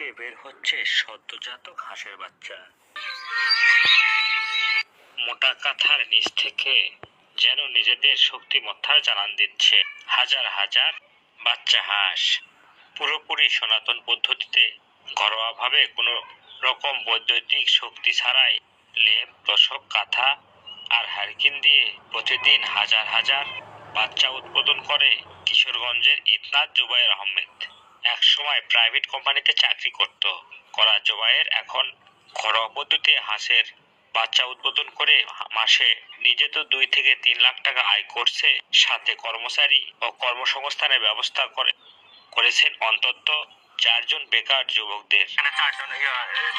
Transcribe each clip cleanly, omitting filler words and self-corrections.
ফুটে বের হচ্ছে সদ্যজাতক হাঁসের বাচ্চা। মোটা কাঁথার নিচ থেকে যেন নিজেদের শক্তিমত্তার জানান দিচ্ছে হাজার হাজার বাচ্চা হাঁস। পুরোপুরি সনাতন পদ্ধতিতে ঘরোয়াভাবে কোনো রকম বৈদ্যুতিক শক্তি ছাড়াই লেপ, তোশক, কাঁথা আর হারকিন দিয়ে প্রতিদিন হাজার হাজার বাচ্চা উৎপাদন করে কিশোরগঞ্জের ইতনাত জুবায়ের আহমেদ। একসময় প্রাইভেট কোম্পানিতে চাকরি করা জুবায়ের এখন ঘরোয়া পদ্ধতিতে হাঁসের বাচ্চা উৎপাদন করে মাসে নিজে তো 2 থেকে 3 লাখ টাকা আয় করছে, সাথে কর্মচারী ও কর্মসংস্থানের ব্যবস্থা করেছেন অন্তত 4 জন বেকার যুবকদের। এখানে 4 জন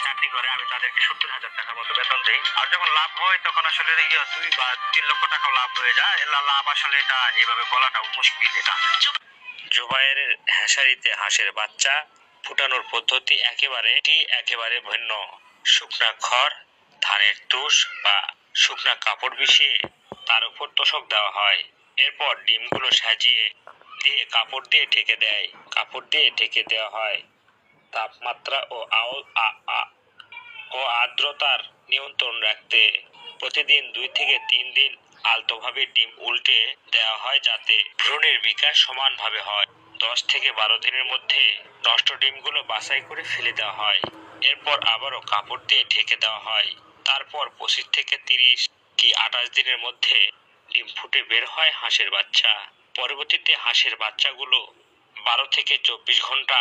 চাকরি করে, আমি তাদেরকে 70,000 টাকার মতো বেতন দিই। আর যখন লাভ হয় তখন আসলে 2 বা 3 লক্ষ টাকা লাভ হয়ে যায়। লাভ আসলে এটা এইভাবে বলাটা মুশকিল। এটা জুবায়ের হ্যাঁসারিতে হাঁসের বাচ্চা ফুটানোর পদ্ধতি একেবারে ভিন্ন। শুকনা খড়, ধানের তুষ বা শুকনা কাপড় বিছিয়ে তার উপর তোশক দেওয়া হয়। এরপর ডিমগুলো সাজিয়ে দিয়ে কাপড় দিয়ে ঢেকে দেওয়া হয়। তাপমাত্রা ও আর্দ্রতার নিয়ন্ত্রণ রাখতে প্রতিদিন 2 থেকে 3 দিন আলতোভাবে ডিম উল্টে দেওয়া হয় যাতে ভ্রূণের বিকাশ সমানভাবে হয়। 10 থেকে 12 দিনের মধ্যে নষ্ট ডিমগুলো বাছাই করে ফেলে দেওয়া হয়। এরপর আবারও কাপড় দিয়ে ঢেকে দেওয়া হয়। তারপর 25 থেকে 30 কি 28 দিনের মধ্যে ডিম ফুটে বের হয় হাঁসের বাচ্চা। পরবর্তীতে হাঁসের বাচ্চাগুলো 12 থেকে 24 ঘন্টা